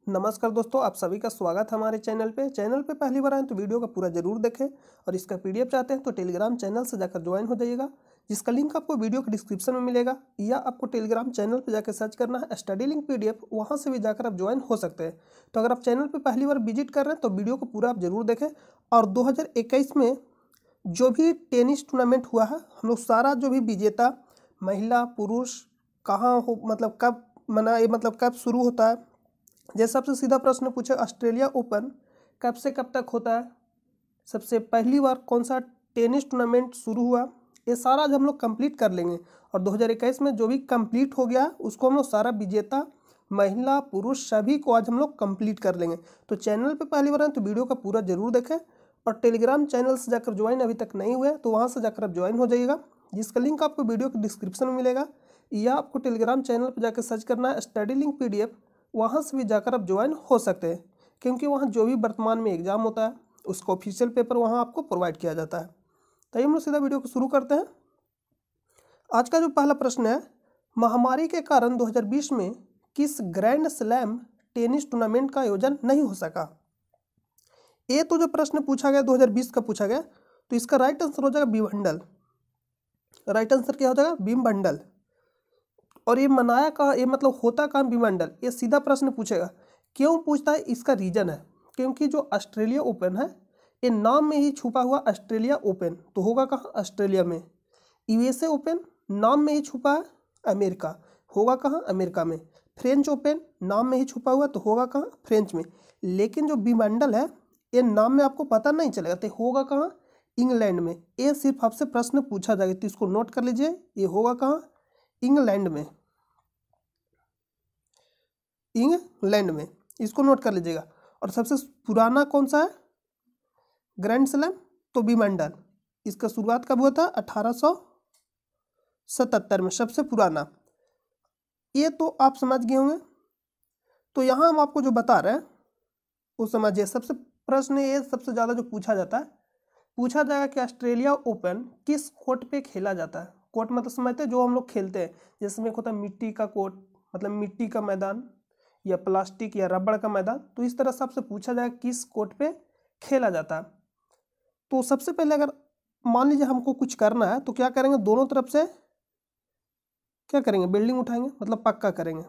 नमस्कार दोस्तों, आप सभी का स्वागत है हमारे चैनल पे पहली बार आए तो वीडियो का पूरा जरूर देखें और इसका पीडीएफ चाहते हैं तो टेलीग्राम चैनल से जाकर ज्वाइन हो जाइएगा, जिसका लिंक आपको वीडियो के डिस्क्रिप्शन में मिलेगा या आपको टेलीग्राम चैनल पे जाकर सर्च करना है स्टडी लिंक पीडीएफ, वहाँ से भी जाकर आप ज्वाइन हो सकते हैं। तो अगर आप चैनल पर पहली बार विजिट कर रहे हैं तो वीडियो को पूरा आप जरूर देखें। और 2021 में जो भी टेनिस टूर्नामेंट हुआ है, हम लोग सारा जो भी विजेता महिला पुरुष कहाँ हो, मतलब कब मनाए, मतलब कब शुरू होता है। जैसे सबसे सीधा प्रश्न पूछे, ऑस्ट्रेलिया ओपन कब से कब तक होता है, सबसे पहली बार कौन सा टेनिस टूर्नामेंट शुरू हुआ, ये सारा आज हम लोग कंप्लीट कर लेंगे। और 2021 में जो भी कंप्लीट हो गया उसको हम लोग सारा विजेता महिला पुरुष सभी को आज हम लोग कंप्लीट कर लेंगे। तो चैनल पे पहली बार हैं तो वीडियो का पूरा जरूर देखें और टेलीग्राम चैनल से जाकर ज्वाइन अभी तक नहीं हुए तो वहाँ से जाकर आप ज्वाइन हो जाइएगा, जिसका लिंक आपको वीडियो के डिस्क्रिप्शन में मिलेगा या आपको टेलीग्राम चैनल पर जाकर सर्च करना है स्टडी लिंक पीडीएफ, वहाँ से भी जाकर आप ज्वाइन हो सकते हैं, क्योंकि वहाँ जो भी वर्तमान में एग्जाम होता है उसका ऑफिशियल पेपर वहाँ आपको प्रोवाइड किया जाता है। तो हम लोग सीधा वीडियो को शुरू करते हैं। आज का जो पहला प्रश्न है, महामारी के कारण 2020 में किस ग्रैंड स्लैम टेनिस टूर्नामेंट का आयोजन नहीं हो सका। ये तो जो प्रश्न पूछा गया 2020 का पूछा गया, तो इसका राइट आंसर हो जाएगा विम्बल्डन। राइट आंसर क्या हो जाएगा, विम्बल्डन। और ये मनाया कहाँ, ये मतलब होता कहाँ विम्बल्डन, ये सीधा प्रश्न पूछेगा। क्यों पूछता है, इसका रीजन है क्योंकि जो ऑस्ट्रेलिया ओपन है ये नाम में ही छुपा हुआ ऑस्ट्रेलिया ओपन, तो होगा कहाँ, ऑस्ट्रेलिया में। यूएसए ओपन नाम में ही छुपा है, अमेरिका, होगा कहाँ, अमेरिका में। फ्रेंच ओपन नाम में ही छुपा हुआ तो होगा कहाँ, फ्रेंच में। लेकिन जो विम्बल्डन है ये नाम में आपको पता नहीं चलेगा तो होगा कहाँ, इंग्लैंड में। ये सिर्फ आपसे प्रश्न पूछा जाएगा तो इसको नोट कर लीजिए, ये होगा कहाँ, इंग्लैंड में। इंग्लैंड में, इसको नोट कर लीजिएगा। और सबसे पुराना कौन सा है ग्रैंड स्लैम, तो विम्बल्डन। इसका शुरुआत कब हुआ था, 1877 में, सबसे पुराना। ये तो आप समझ गए होंगे। तो यहाँ हम आपको जो बता रहे हैं वो समझिए। सबसे प्रश्न ये सबसे ज़्यादा जो पूछा जाता है, पूछा जाएगा कि ऑस्ट्रेलिया ओपन किस कोर्ट पे खेला जाता है। कोर्ट मतलब समझते हैं जो हम लोग खेलते हैं, जिसमें होता है मिट्टी का कोर्ट, मतलब मिट्टी का मैदान, या प्लास्टिक या रबड़ का मैदान। तो इस तरह से आपसे पूछा जाएगा किस कोर्ट पे खेला जाता है। तो सबसे पहले अगर मान लीजिए हमको कुछ करना है तो क्या करेंगे, दोनों तरफ से क्या करेंगे, बिल्डिंग उठाएंगे, मतलब पक्का करेंगे।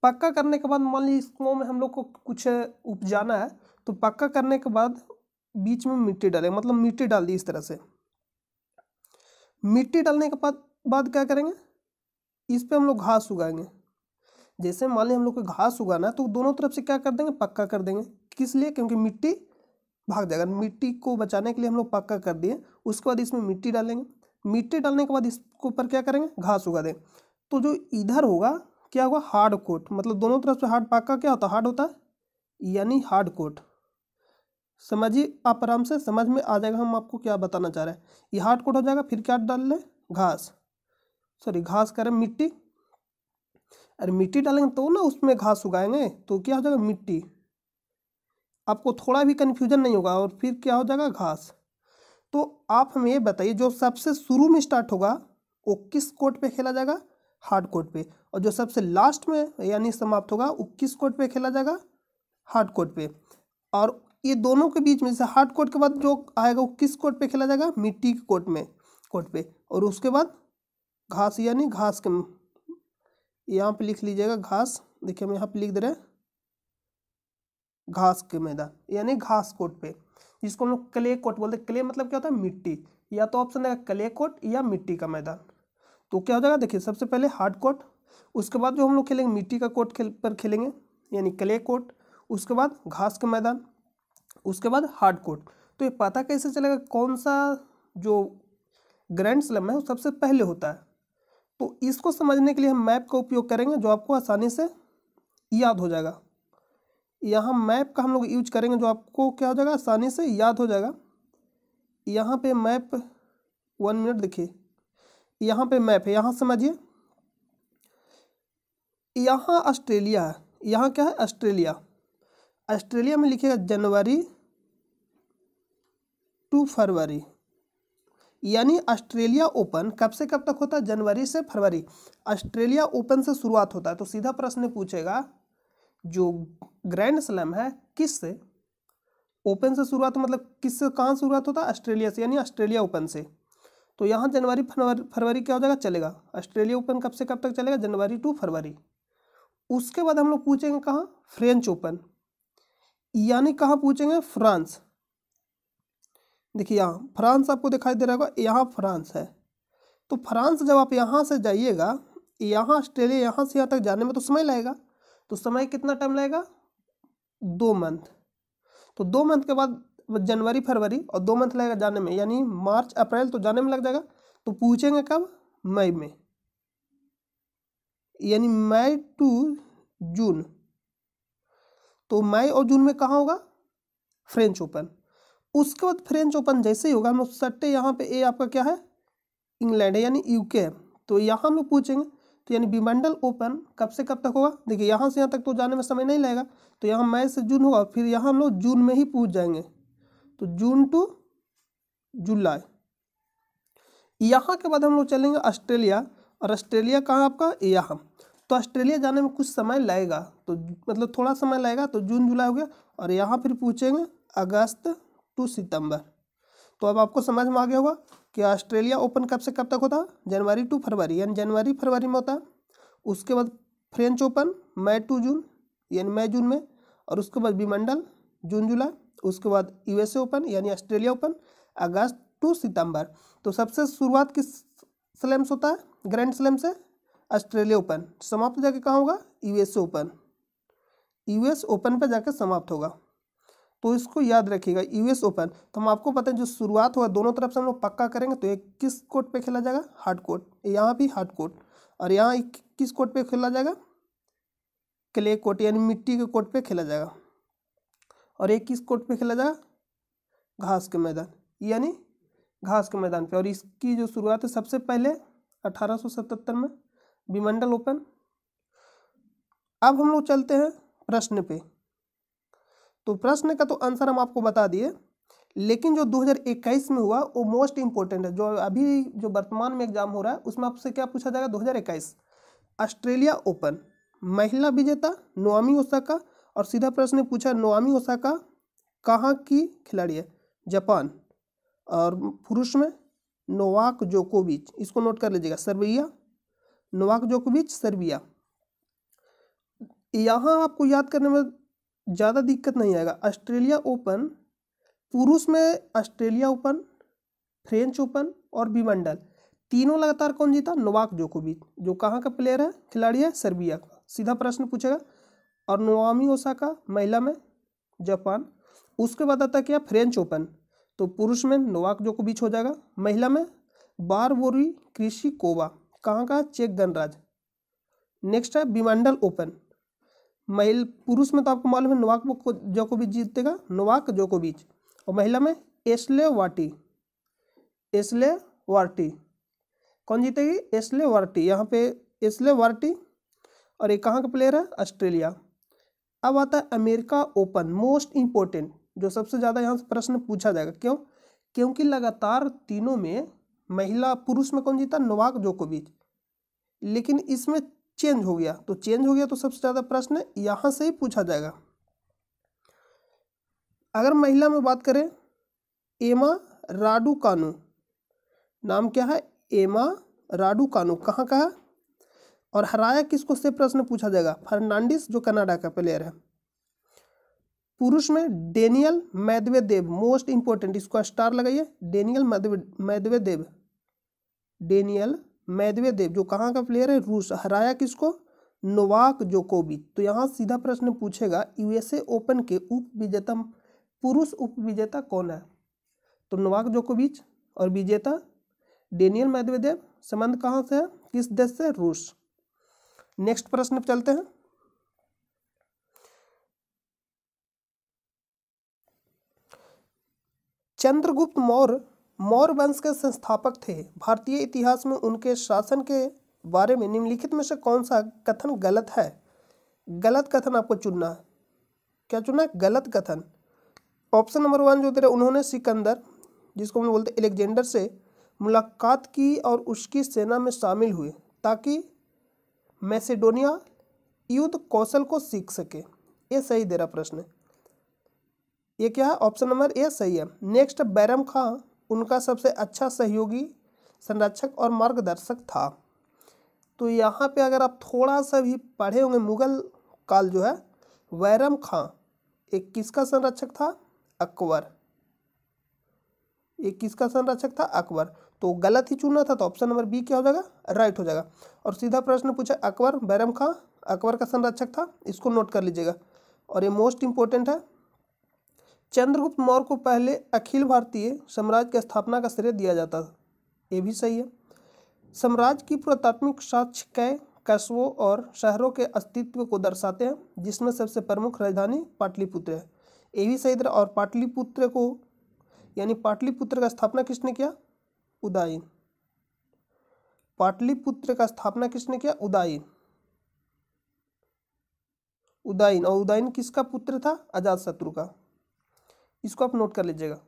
पक्का करने के बाद मान लीजिए इसको में हम लोग को कुछ उपजाना है, तो पक्का करने के बाद बीच में मिट्टी डालेंगे, मतलब मिट्टी डाल दी इस तरह से। मिट्टी डालने के बाद क्या करेंगे, इस पे हम लोग घास उगाएंगे। जैसे मान लीजिए हम लोग को घास उगाना है तो दोनों तरफ से क्या कर देंगे, पक्का कर देंगे। किस लिए, क्योंकि मिट्टी भाग जाएगा, मिट्टी को बचाने के लिए हम लोग पक्का कर दिए। उसके बाद इसमें मिट्टी डालेंगे, मिट्टी डालने के बाद इसके ऊपर क्या करेंगे, घास उगा दें। तो जो इधर होगा क्या होगा, हार्ड कोट, मतलब दोनों तरफ से हार्ड। पक्का क्या होता है, हार्ड होता है, यानी हार्ड कोट। समझिए, आप आराम से समझ में आ जाएगा हम आपको क्या बताना चाह रहे हैं। ये हार्ड कोट हो जाएगा, फिर क्या डाल लें, घास, सॉरी घास करें, मिट्टी। अरे मिट्टी डालेंगे तो ना उसमें घास उगाएंगे, तो क्या हो जाएगा, मिट्टी। आपको थोड़ा भी कन्फ्यूजन नहीं होगा। और फिर क्या हो जाएगा, घास। तो आप हमें ये बताइए, जो सबसे शुरू में स्टार्ट होगा वो किस कोर्ट पे खेला जाएगा, हार्ड कोर्ट पे। और जो सबसे लास्ट में यानी समाप्त होगा वो किस कोर्ट पे खेला जाएगा, हार्ड कोर्ट पे। और ये दोनों के बीच में से हार्ड कोर्ट के बाद जो आएगा वो किस कोर्ट पे खेला जाएगा, मिट्टी के कोर्ट पे। और उसके बाद घास, यानी घास के, यहाँ पे लिख लीजिएगा घास। देखिए हम यहाँ पे लिख दे रहे हैं घास के मैदान, यानी घास कोर्ट पे, जिसको हम लोग क्ले कोर्ट बोलते हैं। क्ले मतलब क्या होता है, मिट्टी। या तो ऑप्शन है क्ले कोर्ट या मिट्टी का मैदान। तो क्या हो जाएगा, देखिए सबसे पहले हार्ड कोर्ट, उसके बाद जो हम लोग खेलेंगे मिट्टी का कोर्ट पर खेलेंगे, यानी क्ले कोर्ट। उसके बाद घास का मैदान, उसके बाद हार्ड कोर्ट। तो ये पता कैसे चलेगा कौन सा जो ग्रैंड स्लैम है वो सबसे पहले होता है। तो इसको समझने के लिए हम मैप का उपयोग करेंगे, जो आपको आसानी से याद हो जाएगा। यहाँ मैप का हम लोग यूज करेंगे, जो आपको क्या हो जाएगा, आसानी से याद हो जाएगा। यहाँ पे मैप, 1 मिनट, देखिए यहाँ पे मैप है, यहाँ समझिए। यहाँ ऑस्ट्रेलिया है, यहाँ क्या है, ऑस्ट्रेलिया। ऑस्ट्रेलिया में लिखिएगा जनवरी टू फरवरी, यानी ऑस्ट्रेलिया ओपन कब से कब तक होता है, जनवरी से फरवरी। ऑस्ट्रेलिया ओपन से शुरुआत होता है। तो सीधा प्रश्न पूछेगा जो ग्रैंड स्लैम है किससे, ओपन से शुरुआत, मतलब किससे, कहाँ शुरुआत होता है, ऑस्ट्रेलिया से, यानी ऑस्ट्रेलिया ओपन से। तो यहाँ जनवरी फरवरी क्या हो जाएगा, चलेगा। ऑस्ट्रेलिया ओपन कब से कब तक चलेगा, जनवरी टू फरवरी। उसके बाद हम लोग पूछेंगे कहाँ, फ्रेंच ओपन, यानी कहाँ पूछेंगे, फ्रांस। देखिए यहाँ फ्रांस आपको दिखाई दे रहा होगा, यहाँ फ्रांस है। तो फ्रांस जब आप यहाँ से जाइएगा, यहाँ ऑस्ट्रेलिया, यहाँ से यहाँ तक जाने में तो समय लगेगा। तो समय कितना टाइम लगेगा, 2 मंथ। तो 2 मंथ के बाद जनवरी फरवरी, और 2 मंथ लगेगा जाने में, यानी मार्च अप्रैल तो जाने में लग जाएगा। तो पूछेंगे कब, मई में, यानी मई टू जून। तो मई और जून में कहाँ होगा, फ्रेंच ओपन। उसके बाद फ्रेंच ओपन जैसे ही होगा, हम लोग सट्टे यहाँ पे ए आपका क्या है, इंग्लैंड है, यानी यूके है। तो यहाँ हम लोग पूछेंगे, तो यानी विंबलडन ओपन कब से कब तक होगा। देखिए यहाँ से यहाँ तक तो जाने में समय नहीं लगेगा, तो यहाँ मई से जून होगा, फिर यहाँ हम लोग जून में ही पूछ जाएंगे। तो जून टू जुलाई। यहाँ के बाद हम लोग चलेंगे ऑस्ट्रेलिया, और ऑस्ट्रेलिया कहाँ आपका, यहाँ। तो ऑस्ट्रेलिया जाने में कुछ समय लगेगा, तो मतलब थोड़ा समय लगेगा, तो जून जुलाई हो गया। और यहाँ फिर पूछेंगे अगस्त टू सितंबर। तो अब आपको समझ में आ गया होगा कि ऑस्ट्रेलिया ओपन कब से कब तक होता है, जनवरी टू फरवरी, यानी जनवरी फरवरी में होता है। उसके बाद French Open May to June, यानी मई जून में। और उसके बाद विंबलडन जून जुलाई। उसके बाद यूएसए ओपन यानी ऑस्ट्रेलिया ओपन अगस्त टू सितंबर। तो सबसे शुरुआत किस स्लैम से होता है, ग्रैंड स्लैम से, ऑस्ट्रेलिया ओपन। समाप्त जाके कहाँ होगा, यूएसए ओपन। यूएस ओपन पर जाकर समाप्त होगा। तो इसको याद रखिएगा, यूएस ओपन। तो हम आपको पता है जो शुरुआत होगा दोनों तरफ से हम लोग पक्का करेंगे। तो एक किस कोर्ट पे खेला जाएगा, हार्ड कोर्ट, यहाँ भी हार्ड कोर्ट। और यहाँ किस कोर्ट पे खेला जाएगा, क्ले कोर्ट, यानी मिट्टी के कोर्ट पे खेला जाएगा। और एक किस कोर्ट पे खेला जाएगा, घास के मैदान, यानी घास के मैदान पे। और इसकी जो शुरुआत है सबसे पहले 1877 में, विंबलडन ओपन। अब हम लोग चलते हैं प्रश्न पे। तो प्रश्न का तो आंसर हम आपको बता दिए, लेकिन जो 2021 में हुआ वो मोस्ट इंपॉर्टेंट है। जो अभी जो वर्तमान में एग्जाम हो रहा है उसमें आपसे क्या पूछा जाएगा, 2021 ऑस्ट्रेलिया ओपन महिला विजेता नाओमी ओसाका। और सीधा प्रश्न पूछा, नाओमी ओसाका कहाँ की खिलाड़ी है, जापान। और पुरुष में नोवाक जोकोविच, इसको नोट कर लीजिएगा, सर्बिया, नोवाक जोकोविच सर्बिया। यहाँ आपको याद करने में ज़्यादा दिक्कत नहीं आएगा। ऑस्ट्रेलिया ओपन पुरुष में, ऑस्ट्रेलिया ओपन, फ्रेंच ओपन और विंबलडन तीनों लगातार कौन जीता, नोवाक जोकोविच, जो कहाँ का प्लेयर है, खिलाड़ी है, सर्बिया का। सीधा प्रश्न पूछेगा। और नाओमी ओसाका महिला में, जापान। उसके बाद आता क्या, फ्रेंच ओपन। तो पुरुष में नोवाक जोकोविच हो जाएगा, महिला में बारबोरी क्रिशिकोवा, कहाँ का, चेक गणराज्य। नेक्स्ट है विंबलडन ओपन पुरुष में तो आपको मालूम है नोवाक जोकोविच जीतेगा, नोवाक जोकोविच। और महिला में एशले वार्टी, एशले वार्टी कौन जीतेगी, एशले वार्टी, यहाँ पे एशले वार्टी। और ये कहाँ का प्लेयर है, ऑस्ट्रेलिया। अब आता है अमेरिका ओपन, मोस्ट इंपॉर्टेंट, जो सबसे ज़्यादा यहाँ से प्रश्न पूछा जाएगा। क्यों, क्योंकि लगातार तीनों में महिला, पुरुष में कौन जीता, नोवाक जोकोविच, लेकिन इसमें चेंज हो गया। तो चेंज हो गया तो सबसे ज़्यादा प्रश्न यहाँ से ही पूछा जाएगा। अगर महिला में बात करें, एमा राडुकानु, नाम क्या है, एमा राडुकानु, कहाँ का है, और हराया किसको से प्रश्न पूछा जाएगा, फर्नांडिस, जो कनाडा का प्लेयर है। पुरुष में डेनियल मेदवेदेव, मोस्ट इंपॉर्टेंट, इसको स्टार लगाइए, डेनियल मेदवेदेव, डेनियल मेदवेदेव, जो कहाँ का प्लेयर है, रूस। हराया किसको, नोवाक जोकोविच। तो यहाँ सीधा प्रश्न पूछेगा, यूएसए ओपन के उप विजेता, पुरुष उप विजेता कौन है। तो नोवाक जोकोविच, और विजेता डेनियल मेदवेदेव। संबंध कहाँ से है, किस देश से, रूस। नेक्स्ट प्रश्न पे चलते हैं। चंद्रगुप्त मौर्य मौर्य वंश के संस्थापक थे। भारतीय इतिहास में उनके शासन के बारे में निम्नलिखित में से कौन सा कथन गलत है। गलत कथन आपको चुनना है। क्या चुनना है, गलत कथन। ऑप्शन नंबर 1 जो दे रहे, उन्होंने सिकंदर, जिसको हम बोलते हैं अलेक्जेंडर, से मुलाकात की और उसकी सेना में शामिल हुए ताकि मैसेडोनिया युद्ध कौशल को सीख सके। ये सही दे रहा प्रश्न। ये क्या है, ऑप्शन नंबर ए सही है। नेक्स्ट, बैरम खां उनका सबसे अच्छा सहयोगी, संरक्षक और मार्गदर्शक था। तो यहाँ पे अगर आप थोड़ा सा भी पढ़े होंगे, मुगल काल जो है, बैरम खां एक किसका संरक्षक था, अकबर। एक किसका संरक्षक था, अकबर। तो गलत ही चुना था, तो ऑप्शन नंबर बी क्या हो जाएगा, राइट हो जाएगा। और सीधा प्रश्न पूछा, अकबर, बैरम खां अकबर का संरक्षक था, इसको नोट कर लीजिएगा। और ये मोस्ट इंपॉर्टेंट है, चंद्रगुप्त मौर्य को पहले अखिल भारतीय साम्राज्य की स्थापना का श्रेय दिया जाता था, ये भी सही है। साम्राज्य की पुरातात्विक साक्ष्य कई कस्बों और शहरों के अस्तित्व को दर्शाते हैं, जिसमें सबसे प्रमुख राजधानी पाटलिपुत्र है, ये भी सही तरह। और पाटलिपुत्र को यानी पाटलिपुत्र का स्थापना किसने किया, उदयन। पाटलिपुत्र का स्थापना किसने किया, उदयन। उदयन, और उदयन किसका पुत्र था, अजातशत्रु का। इसको आप नोट कर लीजिएगा।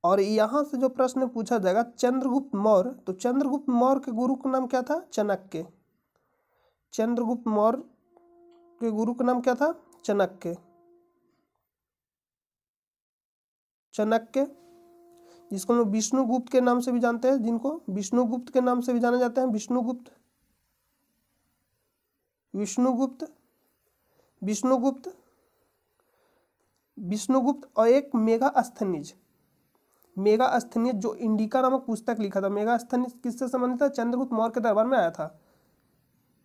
और यहाँ से जो प्रश्न पूछा जाएगा, चंद्रगुप्त मौर्य, तो चंद्रगुप्त मौर्य के गुरु का नाम क्या था, चाणक्य। चंद्रगुप्त मौर्य के गुरु का नाम क्या था, चाणक्य। चाणक्य, जिसको हम विष्णुगुप्त के नाम से भी जानते हैं, जिनको विष्णुगुप्त के नाम से भी जाना जाता है, विष्णुगुप्त, विष्णुगुप्त, विष्णुगुप्त, विष्णुगुप्त। और एक मेगास्थनीज, मेगास्थनीज जो इंडिका नामक पुस्तक लिखा था, मेगास्थनीज किससे संबंधित था, चंद्रगुप्त मौर्य के दरबार में आया था।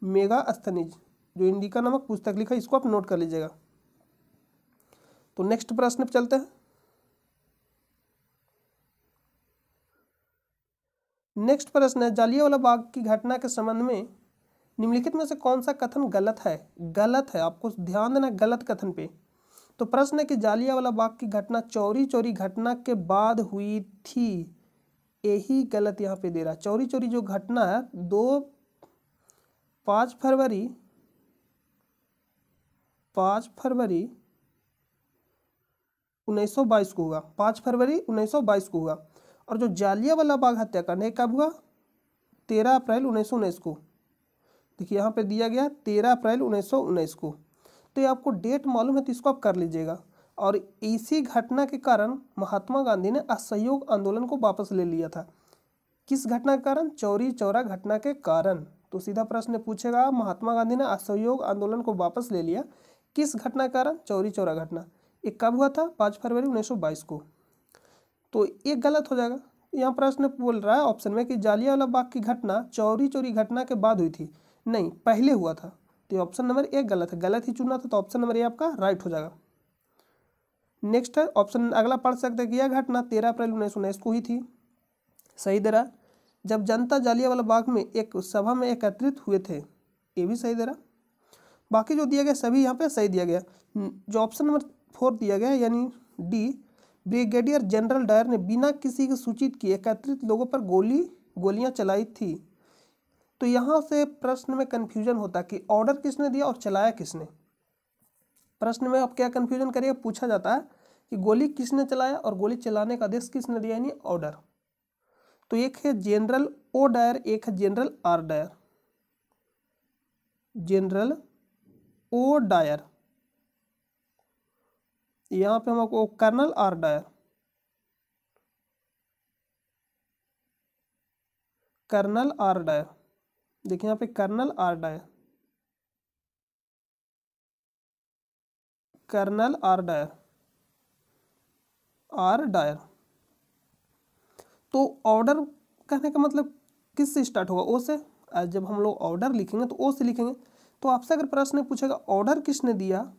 मेगास्थनीज जो इंडिका नामक पुस्तक लिखा, इसको आप नोट कर लीजिएगा। तो नेक्स्ट प्रश्न पे चलते हैं। नेक्स्ट प्रश्न है, जालियांवाला बाग की घटना के संबंध में निम्नलिखित में से कौन सा कथन गलत है। गलत है, आपको ध्यान देना गलत कथन पे। तो प्रश्न है कि जालियांवाला बाग की घटना चौरी चौरी घटना के बाद हुई थी, यही गलत यहाँ पे दे रहा है। चौरी चौरी जो घटना है 5 फरवरी 1922 को हुआ, 5 फरवरी 1922 को हुआ। और जो जालियांवाला बाग हत्याकांड है कब हुआ, 13 अप्रैल 1919 को। देखिए यहाँ पे दिया गया 13 अप्रैल 1919 को। तो ये आपको डेट मालूम है तो इसको आप कर लीजिएगा। और इसी घटना के कारण महात्मा गांधी ने असहयोग आंदोलन को वापस ले लिया था। किस घटना के कारण, चौरी चौरा घटना के कारण। तो सीधा प्रश्न पूछेगा, महात्मा गांधी ने असहयोग आंदोलन को वापस ले लिया, किस घटना के कारण, चौरी चौरा घटना। ये कब हुआ था, 5 फरवरी 1922 को। तो ये गलत हो जाएगा। यहाँ प्रश्न बोल रहा है ऑप्शन में कि जालियांवाला बाग की घटना चौरी चौरी घटना के बाद हुई थी, नहीं पहले हुआ था। तो ऑप्शन नंबर ए गलत है, गलत ही चुना था, तो ऑप्शन नंबर ए आपका राइट हो जाएगा। नेक्स्ट है ऑप्शन अगला पढ़ सकते हैं कि यह घटना 13 अप्रैल 1919 को हुई थी, सही दे रहा। जब जनता जालियांवाला बाग में एक सभा में एकत्रित हुए थे, ये भी सही दे रहा। बाकी जो दिया गया सभी यहाँ पे सही दिया गया। जो ऑप्शन नंबर 4 दिया गया यानी डी, ब्रिगेडियर जनरल डायर ने बिना किसी के सूचित किए एकत्रित लोगों पर गोलियां चलाई थी। तो यहाँ से प्रश्न में कंफ्यूजन होता है कि ऑर्डर किसने दिया और चलाया किसने। प्रश्न में आप क्या कंफ्यूजन करिए, पूछा जाता है कि गोली किसने चलाया और गोली चलाने का आदेश किसने दिया, यानी ऑर्डर। तो एक है जनरल ओ डायर, एक है general R Dyer. General O Dyer, यहाँ पे हमको colonel R Dyer, colonel R Dyer. देखिए यहाँ पे colonel R Dyer, colonel R Dyer, R Dyer. तो ऑर्डर कहने का मतलब किस से स्टार्ट होगा, ओ से। जब हम लोग ऑर्डर लिखेंगे तो ओ से लिखेंगे। तो आपसे अगर प्रश्न पूछेगा ऑर्डर किसने दिया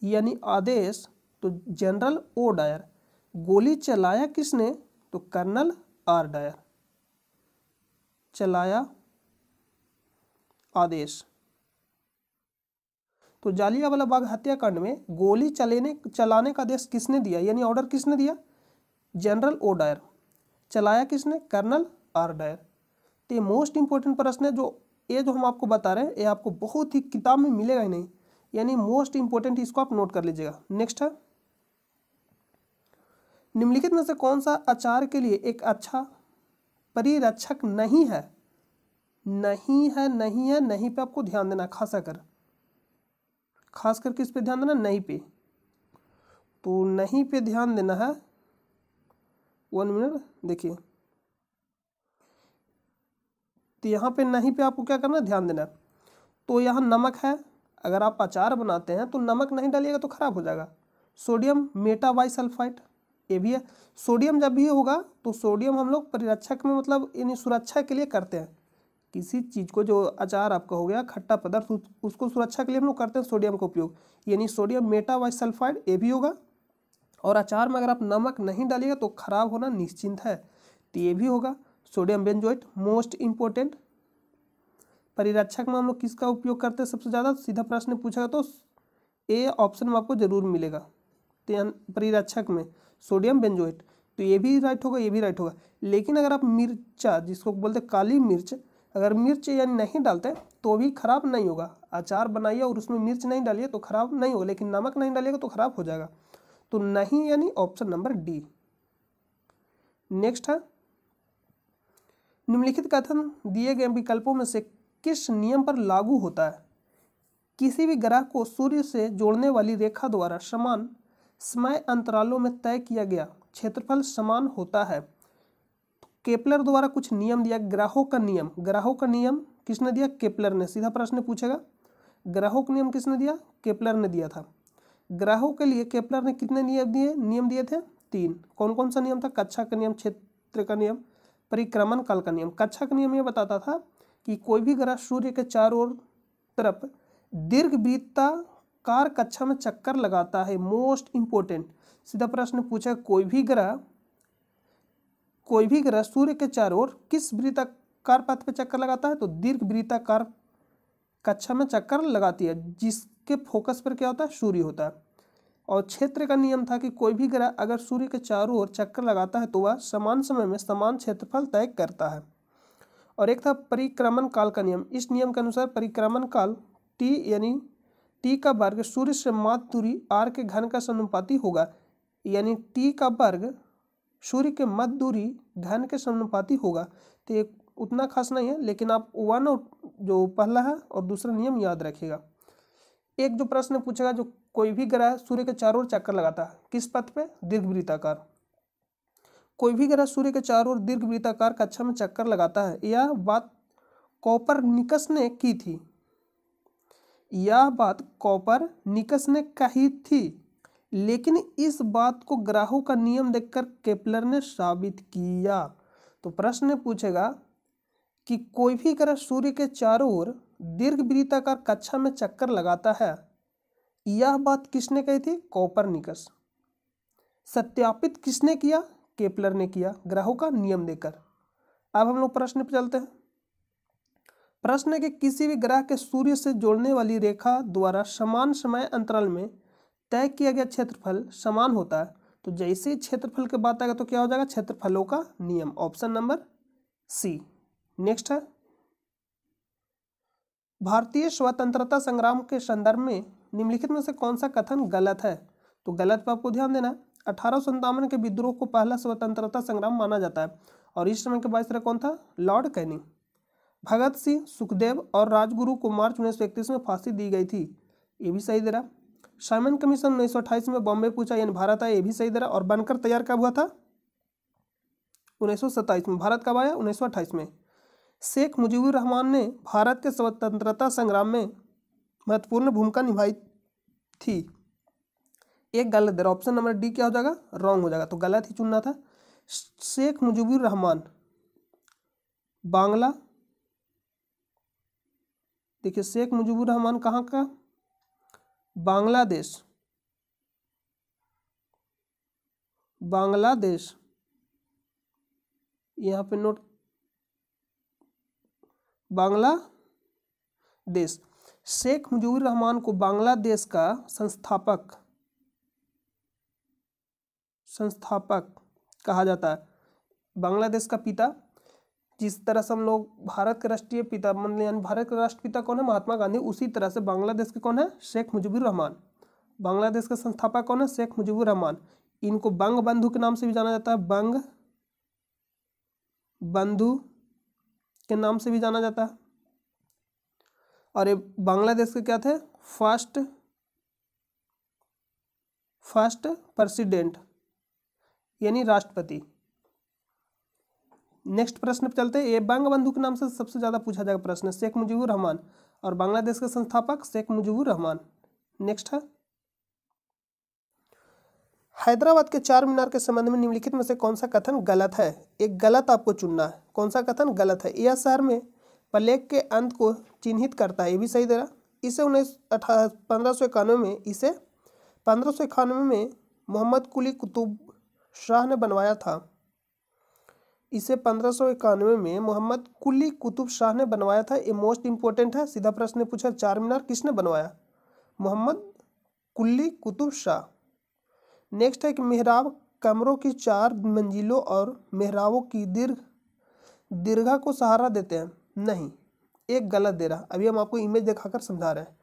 यानी आदेश, तो जनरल ओ डायर। गोली चलाया किसने, तो कर्नल आर डायर, चलाया आदेश। तो जालियांवाला बाग हत्याकांड में गोली चलाने का आदेश किसने दिया यानी ऑर्डर किसने दिया, जनरल ओ डायर। चलाया किसने, कर्नल आर डायर। तो ये मोस्ट इंपॉर्टेंट प्रश्न है, जो हम आपको बता रहे हैं ये आपको बहुत ही किताब में मिलेगा ही नहीं, यानी मोस्ट इंपॉर्टेंट, इसको आप नोट कर लीजिएगा। नेक्स्ट है, निम्नलिखित में से कौन सा आचार के लिए एक अच्छा परिरक्षक नहीं है। नहीं है, नहीं है, नहीं पे आपको ध्यान देना खासा कर। खास करके इस पे ध्यान देना, नहीं पे। तो नहीं पे ध्यान देना है। 1 मिनट देखिए, तो यहाँ पे नहीं पे आपको क्या करना है, ध्यान देना है। तो यहाँ नमक है, अगर आप अचार बनाते हैं तो नमक नहीं डालिएगा तो खराब हो जाएगा। सोडियम मेटाबाइसल्फाइड, ये भी है। सोडियम जब भी होगा तो सोडियम हम लोग परिरक्षक में, मतलब यानी सुरक्षा के लिए करते हैं किसी चीज़ को। जो अचार आपका हो गया खट्टा पदार्थ, उसको सुरक्षा के लिए हम लोग करते हैं सोडियम का उपयोग, यानी सोडियम मेटाबाइसल्फाइड ये भी होगा। और अचार में अगर आप नमक नहीं डालिएगा तो खराब होना निश्चिंत है, तो ये भी होगा। Sodium benzoate most important. परिरक्षक में हम लोग किसका उपयोग करते हैं सबसे ज़्यादा, सीधा प्रश्न पूछेगा तो ए ऑप्शन में आपको जरूर मिलेगा। तो परिरक्षक में सोडियम बेंजोएट, तो ये भी राइट होगा, ये भी राइट होगा। लेकिन अगर आप मिर्चा, जिसको बोलते हैं काली मिर्च, अगर मिर्च यानी नहीं डालते तो भी खराब नहीं होगा। अचार बनाइए और उसमें मिर्च नहीं डालिए तो खराब नहीं होगा, लेकिन नमक नहीं डालिएगा तो खराब हो जाएगा। तो नहीं यानी ऑप्शन नंबर डी। नेक्स्ट है, निम्नलिखित कथन दिए गए विकल्पों में से किस नियम पर लागू होता है। किसी भी ग्रह को सूर्य से जोड़ने वाली रेखा द्वारा समान समय अंतरालों में तय किया गया क्षेत्रफल समान होता है। केपलर द्वारा कुछ नियम दिया, ग्रहों का नियम। ग्रहों का नियम किसने दिया, केपलर ने। सीधा प्रश्न पूछेगा, ग्रहों का नियम किसने दिया, केपलर ने दिया था। ग्रहों के लिए केपलर ने कितने नियम दिए थे, 3। कौन कौन सा नियम था, कक्षा का नियम, क्षेत्र का नियम, परिक्रमण काल का नियम। कक्षा का नियम ये बताता था कि कोई भी ग्रह सूर्य के चारों ओर तरफ दीर्घवृत्ताकार कक्षा में चक्कर लगाता है। मोस्ट इंपोर्टेंट, सीधा प्रश्न पूछा, कोई भी ग्रह सूर्य के चारों ओर किस वृत्ताकार पथ पे चक्कर लगाता है, तो दीर्घवृत्ताकार कक्षा में चक्कर लगाती है, जिसके फोकस पर क्या होता है, सूर्य होता है। और क्षेत्र का नियम था कि कोई भी ग्रह अगर सूर्य के चारों ओर चक्कर लगाता है तो वह समान समय में समान क्षेत्रफल तय करता है। और एक था परिक्रमण काल का नियम। इस नियम के अनुसार परिक्रमण काल टी यानी टी का वर्ग सूर्य से मात्र दूरी आर के घन का समानुपाती होगा, यानी टी का वर्ग सूर्य के मध्य दूरी घन के समानुपाती होगा। तो ये उतना खास नहीं है, लेकिन आप 1 और जो पहला है और दूसरा नियम याद रखिएगा। एक जो प्रश्न पूछेगा, जो कोई भी ग्रह सूर्य के चारों ओर चक्कर लगाता है किस पथ पे, दीर्घवृत्ताकार। कोई भी ग्रह सूर्य के चारों ओर दीर्घवृत्ताकार कक्षा में चक्कर लगाता है, यह बात कोपरनिकस ने की थी। यह बात कोपरनिकस ने कही थी, लेकिन इस बात को ग्रहों का नियम देखकर केपलर ने साबित किया। तो प्रश्न पूछेगा कि कोई भी ग्रह सूर्य के चारों ओर दीर्घवृत्ताकार कक्षा में चक्कर लगाता है, यह बात किसने कही थी, कोपरनिकस। सत्यापित किसने किया, केपलर ने किया, ग्रहों का नियम देकर। अब हम लोग प्रश्न पर चलते हैं। प्रश्न है कि किसी भी ग्रह के सूर्य से जोड़ने वाली रेखा द्वारा समान समय अंतराल में तय किया गया क्षेत्रफल समान होता है। तो जैसे ही क्षेत्रफल की बात आएगा तो क्या हो जाएगा, क्षेत्रफलों का नियम, ऑप्शन नंबर सी। नेक्स्ट है, भारतीय स्वतंत्रता संग्राम के संदर्भ में निम्नलिखित में से कौन सा कथन गलत है। तो गलत पर आपको ध्यान देना है। 1857 के विद्रोह को पहला स्वतंत्रता संग्राम माना जाता है और इस समय के वायसराय कौन था, लॉर्ड कैनिंग। भगत सिंह, सुखदेव और राजगुरु को मार्च 1931 में फांसी दी गई थी, ये भी सही दे रहा। साइमन कमीशन 1928 में बॉम्बे पूछा, यानी भारत आया, ये भी सही दे रहा। और बनकर तैयार कब हुआ था, 1927 में। भारत कब आया, 1928 में। शेख मुजीबुर रहमान ने भारत के स्वतंत्रता संग्राम में महत्वपूर्ण भूमिका निभाई थी, एक गलत दे रहा। ऑप्शन नंबर डी क्या हो जाएगा, रॉन्ग हो जाएगा, तो गलत ही चुनना था। शेख मुजीबुर रहमान बांग्ला, देखिए शेख मुजीबुर रहमान कहाँ का, बांग्लादेश। बांग्लादेश, यहाँ पे नोट, बांग्लादेश। शेख मुजीबुर रहमान को बांग्लादेश का संस्थापक कहा जाता है, बांग्लादेश का पिता। जिस तरह से हम लोग भारत के राष्ट्रीय पिता मान, यानी भारत का राष्ट्रपिता कौन है, महात्मा गांधी, उसी तरह से बांग्लादेश के कौन है, शेख मुजीबुर रहमान। बांग्लादेश का संस्थापक कौन है, शेख मुजीबुर रहमान। इनको बंग बंधु के नाम से भी जाना जाता है, बंग बंधु के नाम से भी जाना जाता है। और ये बांग्लादेश के क्या थे, फर्स्ट फर्स्ट प्रेसिडेंट यानी राष्ट्रपति। नेक्स्ट प्रश्न पे चलते हैं। ये बंगबंधु के नाम से सबसे ज्यादा पूछा जाएगा प्रश्न, शेख मुजीबुर रहमान, और बांग्लादेश के संस्थापक शेख मुजीबुर रहमान। नेक्स्ट है, हैदराबाद के चार मीनार के संबंध में निम्नलिखित में से कौन सा कथन गलत है? एक गलत आपको चुनना है, कौन सा कथन गलत है? यह शहर में प्लेग के अंत को चिन्हित करता है, ये भी सही दे रहा। इसे 1591 में मोहम्मद कुली कुतुब शाह ने बनवाया था। इसे 1591 में मोहम्मद कुली कुतुब शाह ने बनवाया था। ये मोस्ट इंपॉर्टेंट है, सीधा प्रश्न पूछा, चार मीनार किसने बनवाया? मोहम्मद कुली कुतुब शाह। नेक्स्ट है कि मेहराब कमरों की चार मंजिलों और मेहराबों की दीर्घा को सहारा देते हैं, नहीं, एक गलत दे रहा। अभी हम आपको इमेज दिखाकर समझा रहे हैं।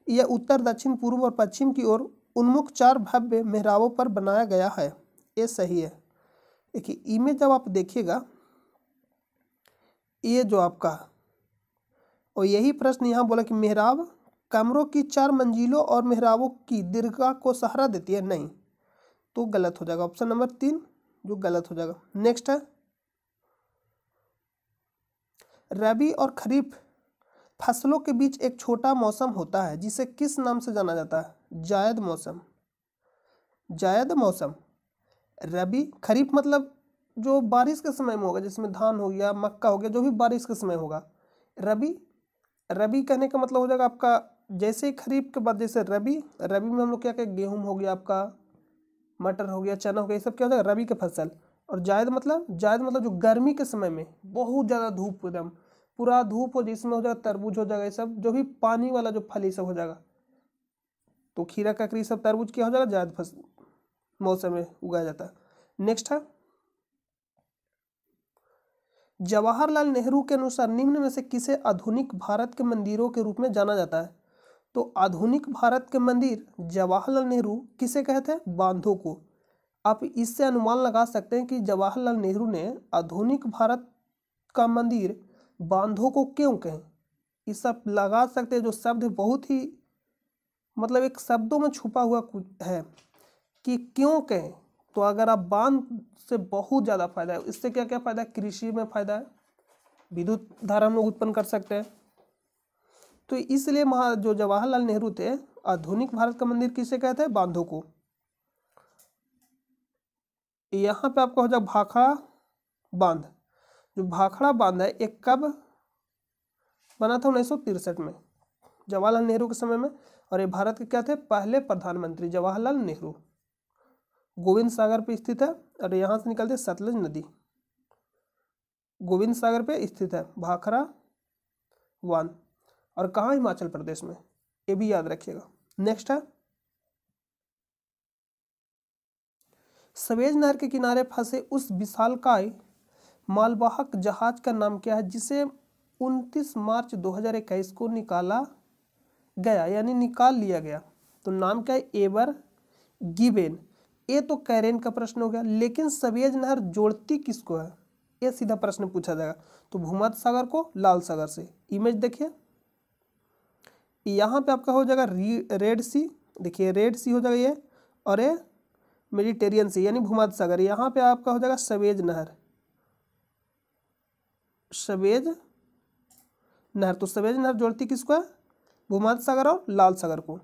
यह उत्तर, दक्षिण, पूर्व और पश्चिम की ओर उन्मुख चार भव्य मेहराबों पर बनाया गया है, ये सही है। देखिए इमेज जब आप देखिएगा, ये जो आपका, और यही प्रश्न यहाँ बोला कि मेहराब कमरों की चार मंजिलों और मेहराबों की दीर्घा को सहारा देती है, नहीं, तो गलत हो जाएगा। ऑप्शन नंबर 3 जो गलत हो जाएगा। नेक्स्ट है, रबी और खरीफ फसलों के बीच एक छोटा मौसम होता है जिसे किस नाम से जाना जाता है? जायद मौसम। जायद मौसम। रबी, खरीफ मतलब जो बारिश के समय में होगा, जिसमें धान हो गया, मक्का हो गया, जो भी बारिश के समय होगा। रबी कहने का मतलब हो जाएगा आपका, जैसे खरीफ के बाद जैसे रबी में हम लोग क्या कहें, गेहूं हो गया आपका, मटर हो गया, चना हो गया, ये सब क्या हो जाएगा? रबी के फसल। और जायद मतलब जो गर्मी के समय में बहुत ज़्यादा धूप, एकदम पूरा धूप हो, जिसमें हो जाएगा तरबूज हो जाएगा, ये सब जो भी पानी वाला जो फल ये सब हो जाएगा। तो खीरा ककड़ी सब तरबूज क्या हो जाएगा? जायद फसल मौसम में उगाया जाता है। नेक्स्ट है, जवाहरलाल नेहरू के अनुसार निम्न में से किसे आधुनिक भारत के मंदिरों के रूप में जाना जाता है? तो आधुनिक भारत के मंदिर जवाहरलाल नेहरू किसे कहते हैं? बांधों को। आप इससे अनुमान लगा सकते हैं कि जवाहरलाल नेहरू ने आधुनिक भारत का मंदिर बांधों को क्यों कहें। ये सब लगा सकते हैं, जो शब्द बहुत ही मतलब एक शब्दों में छुपा हुआ कुछ है कि क्यों कहें। तो अगर आप बांध से बहुत ज़्यादा फायदा है, इससे क्या क्या फायदा है? कृषि में फायदा है, विद्युत धारा हम लोग उत्पन्न कर सकते हैं। तो इसलिए जो जवाहरलाल नेहरू थे, आधुनिक भारत का मंदिर किसे कहते हैं? बांधों को। यहाँ पे आपका हो जाए भाखड़ा बांध। जो भाखड़ा बांध है एक कब बना था? 1963 में, जवाहरलाल नेहरू के समय में। और ये भारत के क्या थे? पहले प्रधानमंत्री जवाहरलाल नेहरू। गोविंद सागर पे स्थित है, और यहाँ से निकलते सतलज नदी, गोविंद सागर पे स्थित है भाखड़ा बांध। और कहाँ? हिमाचल प्रदेश में, ये भी याद रखिएगा। नेक्स्ट है, सवेज नहर के किनारे फंसे उस विशालकाय मालवाहक जहाज का नाम क्या है जिसे 29 मार्च 2021 को निकाला गया, यानी निकाल लिया गया? तो नाम क्या है? Ever given. ये तो कैरेन का प्रश्न हो गया, लेकिन सवेज नहर जोड़ती किसको है? ये सीधा प्रश्न पूछा जाएगा। तो भूमध्य सागर को लाल सागर से। इमेज देखिए, यहाँ पे आपका हो जाएगा रेड सी, देखिए रेड सी हो जाएगा ये, और ये मेडिटेरियन सी यानी भूमध्य सागर। यहाँ पे आपका हो जाएगा सवेज नहर, सवेज नहर। तो सवेज नहर जोड़ती किसको है? भूमध्य सागर और लाल सागर को।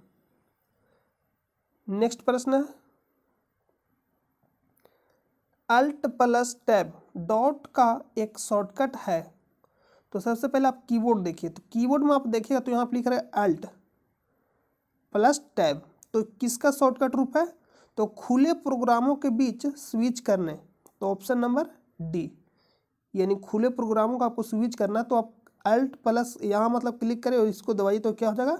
नेक्स्ट प्रश्न है, अल्ट प्लस टैब डॉट का एक शॉर्टकट है। तो सबसे पहले आप कीबोर्ड देखिए, तो कीबोर्ड में आप देखिएगा तो यहाँ पे लिख रहा है अल्ट प्लस टैब। तो किसका शॉर्टकट रूप है? तो खुले प्रोग्रामों के बीच स्विच करने। तो ऑप्शन नंबर डी, यानी खुले प्रोग्रामों का आपको स्विच करना। तो आप अल्ट प्लस यहाँ मतलब क्लिक करें और इसको दबाइए, तो क्या हो जाएगा?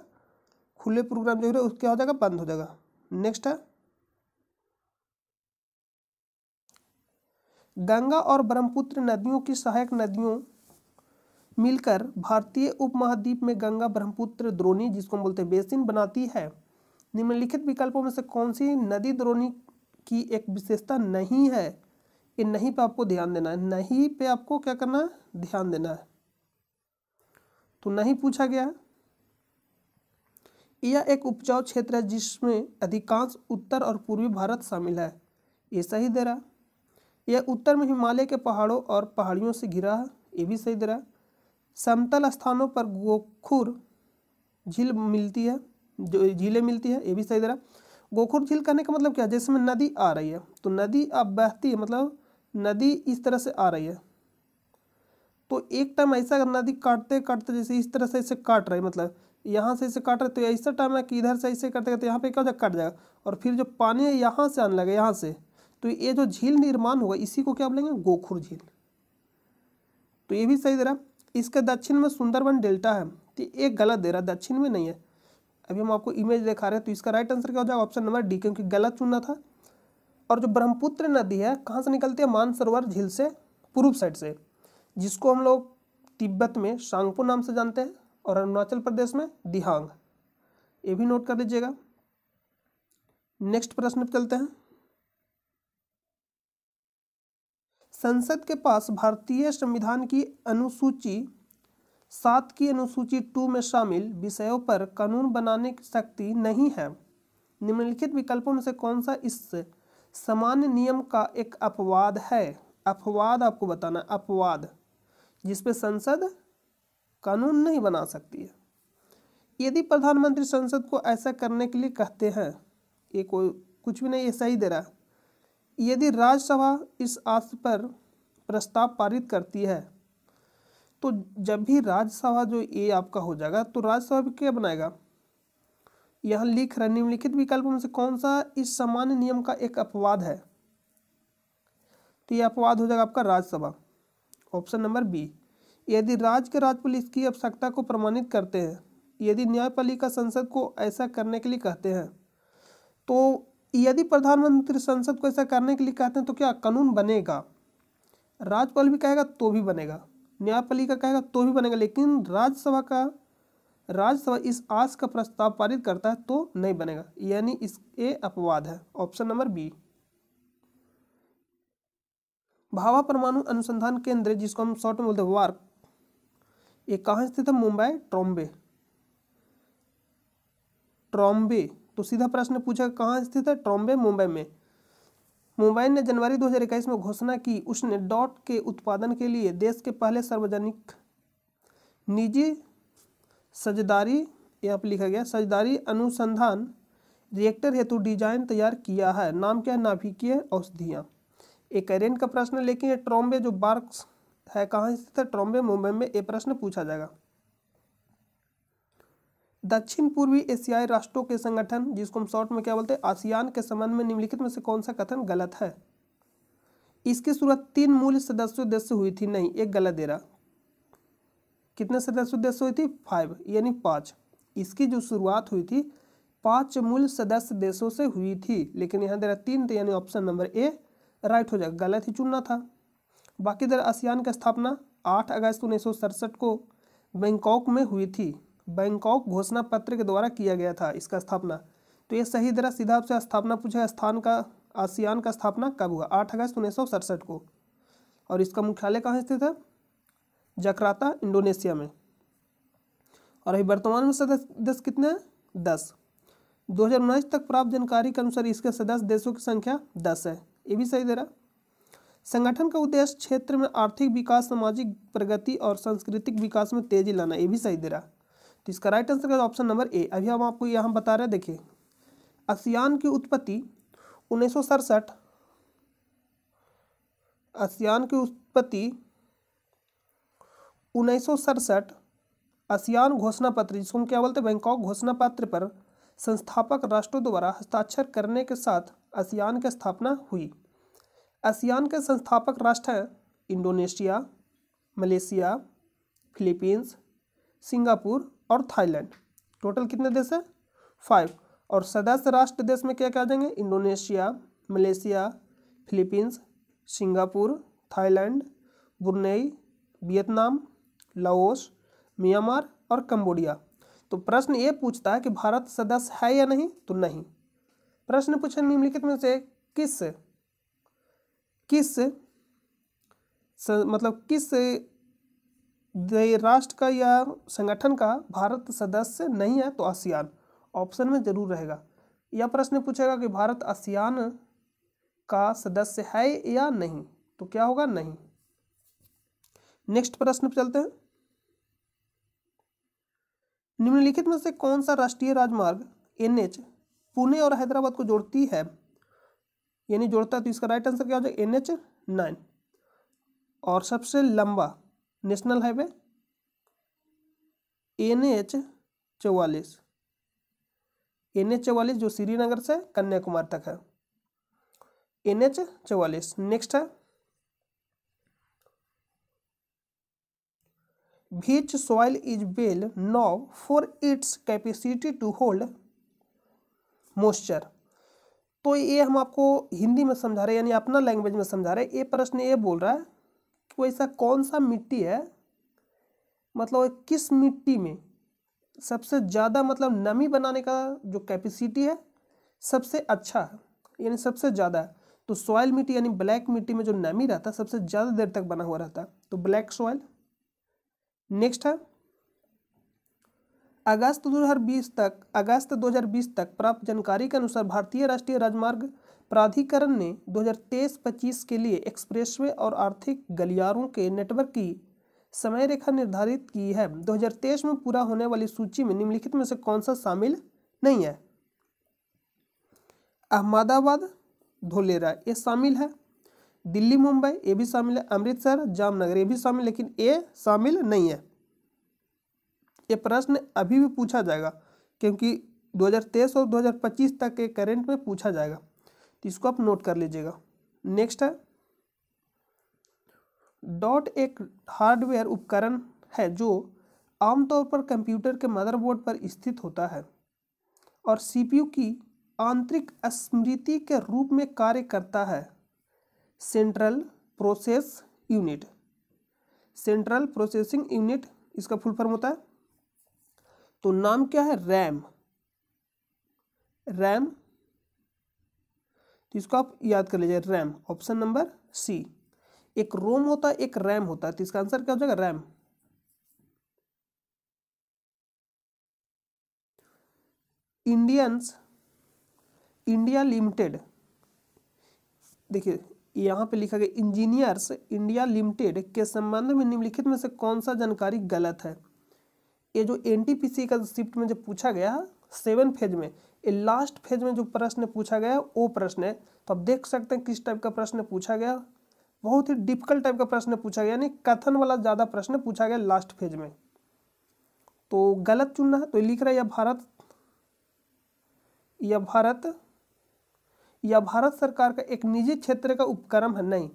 खुले प्रोग्राम जो है उसका हो जाएगा, बंद हो जाएगा। नेक्स्ट है, गंगा और ब्रह्मपुत्र नदियों की सहायक नदियों मिलकर भारतीय उपमहाद्वीप में गंगा ब्रह्मपुत्र द्रोणी, जिसको हम बोलते हैं बेसिन, बनाती है। निम्नलिखित विकल्पों में से कौन सी नदी द्रोणी की एक विशेषता नहीं है? ये नहीं पे आपको ध्यान देना है, नहीं पे आपको क्या करना है? ध्यान देना है। तो नहीं पूछा गया है। यह एक उपजाऊ क्षेत्र है जिसमें अधिकांश उत्तर और पूर्वी भारत शामिल है। ये सही दे रहा। यह उत्तर में हिमालय के पहाड़ों और पहाड़ियों से घिरा है। ये भी सही दे रहा। समतल स्थानों पर गोखुर झील मिलती है, जो झीलें मिलती है। ये भी सही दे रहा। गोखुर झील कहने का मतलब क्या है? जिसमें नदी आ रही है, तो नदी अब बहती है, मतलब नदी इस तरह से आ रही है, तो एक टाइम ऐसा अगर नदी काटते काटते जैसे इस तरह से इसे काट रहे, मतलब यहाँ से इसे काट रहे, तो ऐसा टाइम है कि इधर से ऐसे करते करते यहाँ पे क्या हो जाएगा, कट जाएगा, और फिर जो पानी है यहाँ से आने लगे, यहाँ से, तो ये जो झील निर्माण होगा इसी को क्या बोलेंगे? गोखुर झील। तो ये भी सही दे रहा। इसके दक्षिण में सुंदरबन डेल्टा है, तो एक गलत दे रहा, दक्षिण में नहीं है। अभी हम आपको इमेज दिखा रहे हैं, तो इसका राइट आंसर क्या हो जाएगा? ऑप्शन नंबर डी, क्योंकि गलत चुनना था। और जो ब्रह्मपुत्र नदी है कहाँ से निकलती है? मानसरोवर झील से, पूर्व साइड से, जिसको हम लोग तिब्बत में सांगपो नाम से जानते हैं और अरुणाचल प्रदेश में दिहांग। ये भी नोट कर लीजिएगा। नेक्स्ट प्रश्न पे चलते हैं। संसद के पास भारतीय संविधान की अनुसूची 7 की अनुसूची 2 में शामिल विषयों पर कानून बनाने की शक्ति नहीं है। निम्नलिखित विकल्पों में से कौन सा इस सामान्य नियम का एक अपवाद है? अपवाद आपको बताना, अपवाद जिसपे संसद कानून नहीं बना सकती है। यदि प्रधानमंत्री संसद को ऐसा करने के लिए कहते हैं, ये कोई कुछ भी नहीं, ये सही दे रहा है। यदि राज्यसभा इस आशय पर प्रस्ताव पारित करती है, तो जब भी राज्यसभा जो ये आपका हो जाएगा, तो राज्यसभा भी क्या बनाएगा? यहाँ लिख रहे निम्नलिखित विकल्पों में से कौन सा इस सामान्य नियम का एक अपवाद है? तो ये अपवाद हो जाएगा आपका राज्यसभा, ऑप्शन नंबर बी। यदि राज्य के राज्यपाल इसकी आवश्यकता को प्रमाणित करते हैं, यदि न्यायपालिका संसद को ऐसा करने के लिए कहते हैं, तो यदि प्रधानमंत्री संसद को ऐसा करने के लिए कहते हैं तो क्या कानून बनेगा? राज्यपाल भी कहेगा तो भी बनेगा, न्यायपालिका कहेगा तो भी बनेगा, लेकिन राज्यसभा इस आशय का प्रस्ताव पारित करता है तो नहीं बनेगा, यानी इस ये अपवाद है, ऑप्शन नंबर बी। भाभा परमाणु अनुसंधान केंद्र, जिसको हम शॉर्ट में बोलते हैं वार्क, ये कहाँ स्थित है? मुंबई, ट्रॉम्बे। तो सीधा प्रश्न पूछा कहाँ स्थित है? ट्रॉम्बे, मुंबई में। मुंबई ने जनवरी 2021 में घोषणा की उसने डॉट के उत्पादन के लिए देश के पहले सार्वजनिक निजी साझेदारी, यहाँ पर लिखा गया साझेदारी अनुसंधान रिएक्टर हेतु डिजाइन तैयार किया है। नाम क्या है? नाभिकीय औषधियाँ। एक करेंट का प्रश्न है, लेकिन ये ट्रॉम्बे जो बार्क्स है कहाँ स्थित है? ट्रॉम्बे, मुंबई में। ये प्रश्न पूछा जाएगा। दक्षिण पूर्वी एशियाई राष्ट्रों के संगठन, जिसको हम शॉर्ट में क्या बोलते हैं? आसियान, के संबंध में निम्नलिखित में से कौन सा कथन गलत है? इसकी शुरुआत 3 मूल सदस्यों देश से हुई थी। नहीं, एक गलत दे रहा। कितने सदस्यों देश से हुई थी? 5, यानी 5। इसकी जो शुरुआत हुई थी 5 मूल सदस्य देशों से हुई थी, लेकिन यहाँ दे रहा 3, तो यानी ऑप्शन नंबर ए राइट हो जाएगा, गलत ही चुनना था। बाकी दर आसियान की स्थापना 8 अगस्त 1967 को बैंकॉक में हुई थी। बैंकॉक घोषणा पत्र के द्वारा किया गया था इसका स्थापना। तो ये सही दर सीधा आपसे स्थापना पूछा, स्थान का आसियान का स्थापना कब हुआ? 8 अगस्त 1967 को। और इसका मुख्यालय कहाँ स्थित है? जकार्ता, इंडोनेशिया में। और अभी वर्तमान में सदस्य कितने हैं? 10। 2019 तक प्राप्त जानकारी के अनुसार इसके सदस्य देशों की संख्या 10 है। ये भी सही दे रहा। संगठन का उद्देश्य क्षेत्र में आर्थिक विकास, सामाजिक प्रगति और सांस्कृतिक विकास में तेजी लाना। ये भी सही दे रहा। तो इसका राइट आंसर है ऑप्शन नंबर ए। अभी हम आपको यहाँ बता रहे हैं, देखिए आसियान की उत्पत्ति 1967, आसियान की उत्पत्ति 1967 आसियान घोषणा पत्र, जिसको हम क्या बोलते हैं? बैंकॉक घोषणा पत्र पर संस्थापक राष्ट्रों द्वारा हस्ताक्षर करने के साथ आसियान की स्थापना हुई। आसियान के संस्थापक राष्ट्र हैं इंडोनेशिया, मलेशिया, फिलीपींस, सिंगापुर और थाईलैंड। टोटल कितने देश हैं? 5। और सदस्य राष्ट्र देश में क्या क्या आ जाएंगे? Indonesia, Malaysia, Philippines, Singapore, Thailand, Brunei, Vietnam, Laos, Myanmar और कंबोडिया। तो प्रश्न ये पूछता है कि भारत सदस्य है या नहीं? तो नहीं। प्रश्न पूछे निम्नलिखित में से किस राष्ट्र का या संगठन का भारत सदस्य नहीं है? तो आसियान, ऑप्शन में जरूर रहेगा। यह प्रश्न पूछेगा कि भारत आसियान का सदस्य है या नहीं, तो क्या होगा? नहीं। नेक्स्ट प्रश्न पे चलते हैं। निम्नलिखित में से कौन सा राष्ट्रीय राजमार्ग NH पुणे और हैदराबाद को जोड़ती है, यानी जोड़ता है? तो इसका राइट आंसर क्या हो जाएगा? NH9। और सबसे लंबा नेशनल हाईवे NH44। NH44 जो श्रीनगर से कन्याकुमारी तक है, NH44। नेक्स्ट है Which soil is well known for its capacity to hold moisture? तो ये हम आपको हिंदी में समझा रहे हैं, यानी अपना लैंग्वेज में समझा रहे हैं। ये प्रश्न ये बोल रहा है कि वो ऐसा कौन सा मिट्टी है, मतलब किस मिट्टी में सबसे ज़्यादा मतलब नमी बनाने का जो कैपेसिटी है सबसे अच्छा है, यानी सबसे ज़्यादा है। तो सॉइल मिट्टी यानी ब्लैक मिट्टी में जो नमी रहता है सबसे ज़्यादा देर तक बना हुआ रहता है, तो ब्लैक सॉइल। नेक्स्ट है अगस्त 2020 तक प्राप्त जानकारी के अनुसार भारतीय राष्ट्रीय राजमार्ग प्राधिकरण ने 2023-25 के लिए एक्सप्रेसवे और आर्थिक गलियारों के नेटवर्क की समय रेखा निर्धारित की है। 2023 में पूरा होने वाली सूची में निम्नलिखित में से कौन सा शामिल नहीं है? अहमदाबाद धोलेरा ये शामिल है, दिल्ली मुंबई ये भी शामिल है, अमृतसर जामनगर ये भी शामिल, लेकिन ये शामिल नहीं है। ये प्रश्न अभी भी पूछा जाएगा क्योंकि 2023 और 2025 तक के करंट में पूछा जाएगा, तो इसको आप नोट कर लीजिएगा। नेक्स्ट है डॉट एक हार्डवेयर उपकरण है जो आमतौर पर कंप्यूटर के मदरबोर्ड पर स्थित होता है और CPU की आंतरिक स्मृति के रूप में कार्य करता है। Central process unit, central processing unit इसका फुल फॉर्म होता है। तो नाम क्या है? रैम। रैम, तो इसको आप याद कर लीजिए, रैम। ऑप्शन नंबर सी। एक रोम होता है एक रैम होता है, तो इसका आंसर क्या हो जाएगा? रैम। इंडिया लिमिटेड, देखिए यहाँ पे लिखा गया इंजीनियर्स इंडिया लिमिटेड के संबंध में निम्नलिखित में से कौन सा जानकारी गलत है? ये जो NTPC का शिफ्ट में जो पूछा गया 7 फेज में, ये लास्ट फेज में जो प्रश्न पूछा गया वो प्रश्न है। तो आप देख सकते हैं किस टाइप का प्रश्न पूछा गया, बहुत ही डिफिकल्ट टाइप का प्रश्न पूछा गया, यानी कथन वाला ज़्यादा प्रश्न पूछा गया लास्ट फेज में। तो गलत चुनना है, तो लिख रहा है यह भारत सरकार का एक निजी क्षेत्र का उपक्रम है। नहीं,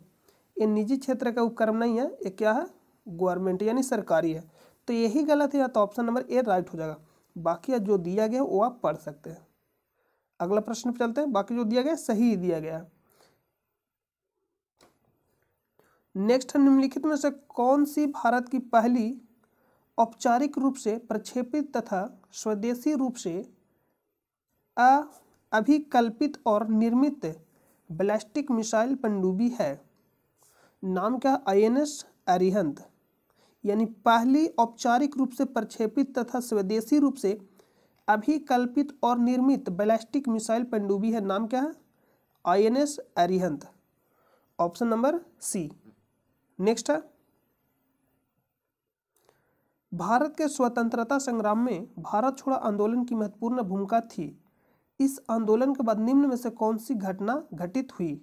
ये निजी क्षेत्र का उपक्रम नहीं है, ये क्या है? गवर्नमेंट यानी सरकारी है। तो यही गलत है, या तो ऑप्शन नंबर ए राइट हो जाएगा। बाकी जो दिया गया वो आप पढ़ सकते हैं। अगला प्रश्न पे चलते हैं। बाकी जो दिया गया सही दिया गया है। नेक्स्ट, निम्नलिखित में से कौन सी भारत की पहली औपचारिक रूप से प्रक्षेपित तथा स्वदेशी रूप से अभिकल्पित और निर्मित बैलिस्टिक मिसाइल पनडुब्बी है? नाम क्या? INS अरिहंत, यानी पहली औपचारिक रूप से प्रक्षेपित तथा स्वदेशी रूप से अभिकल्पित और निर्मित बैलिस्टिक मिसाइल पनडुब्बी है। नाम क्या है? INS Arihant. Option number C. Next है भारत के स्वतंत्रता संग्राम में भारत छोड़ो आंदोलन की महत्वपूर्ण भूमिका थी। इस आंदोलन के बाद निम्न में से कौन सी घटना घटित हुई?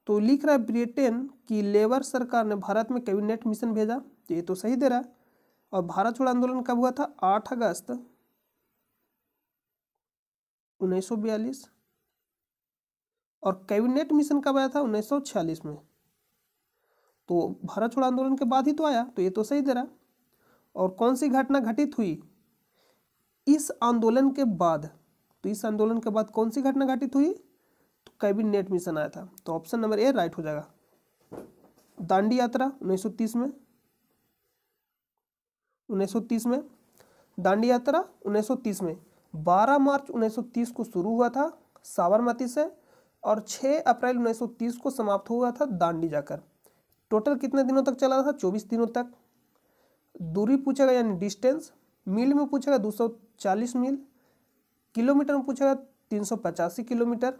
तो लिख रहा है ब्रिटेन की लेबर सरकार ने भारत में कैबिनेट मिशन भेजा, तो ये तो सही दे रहा है। और भारत छोड़ो आंदोलन कब हुआ था? 8 अगस्त 1942। और कैबिनेट मिशन कब आया था? 1946 में। तो भारत छोड़ो आंदोलन के बाद ही तो आया, तो ये तो सही दे रहा है। और कौन सी घटना घटित हुई इस आंदोलन के बाद? तो इस आंदोलन के बाद कौन सी घटना घटित हुई? तो कैबिनेट मिशन आया था। तो ऑप्शन नंबर ए राइट हो जाएगा। दांडी यात्रा 1930 में, 1930 में दांडी यात्रा 1930 में 12 मार्च 1930 को शुरू हुआ था साबरमती से और 6 अप्रैल 1930 को समाप्त हुआ था दांडी जाकर। टोटल कितने दिनों तक चला था? 24 दिनों तक। दूरी पूछेगा यानी डिस्टेंस, मील में पूछेगा 40 मील, किलोमीटर में पूछेगा 385 किलोमीटर।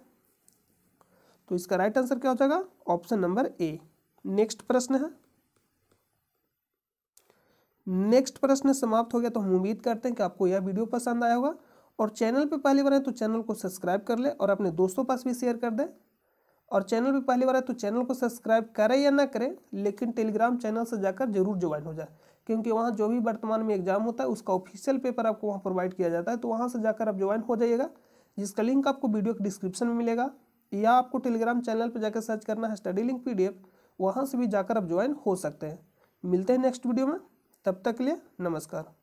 तो इसका राइट आंसर क्या हो जाएगा? Option number A. नेक्स्ट प्रश्न है। नेक्स्ट प्रश्न समाप्त हो गया। तो हम उम्मीद करते हैं कि आपको यह वीडियो पसंद आया होगा, और चैनल पे पहली बार है तो चैनल को सब्सक्राइब कर ले और अपने दोस्तों पास भी शेयर कर दें। और चैनल पे पहली बार है तो चैनल को सब्सक्राइब करें या ना करें, लेकिन टेलीग्राम चैनल से जाकर जरूर ज्वाइन हो जाए, क्योंकि वहाँ जो भी वर्तमान में एग्जाम होता है उसका ऑफिशियल पेपर आपको वहाँ प्रोवाइड किया जाता है। तो वहाँ से जाकर आप ज्वाइन हो जाइएगा, जिसका लिंक आपको वीडियो के डिस्क्रिप्शन में मिलेगा, या आपको टेलीग्राम चैनल पर जाकर सर्च करना है स्टडी लिंक PDF, वहाँ से भी जाकर आप ज्वाइन हो सकते हैं। मिलते हैं नेक्स्ट वीडियो में, तब तक के लिए नमस्कार।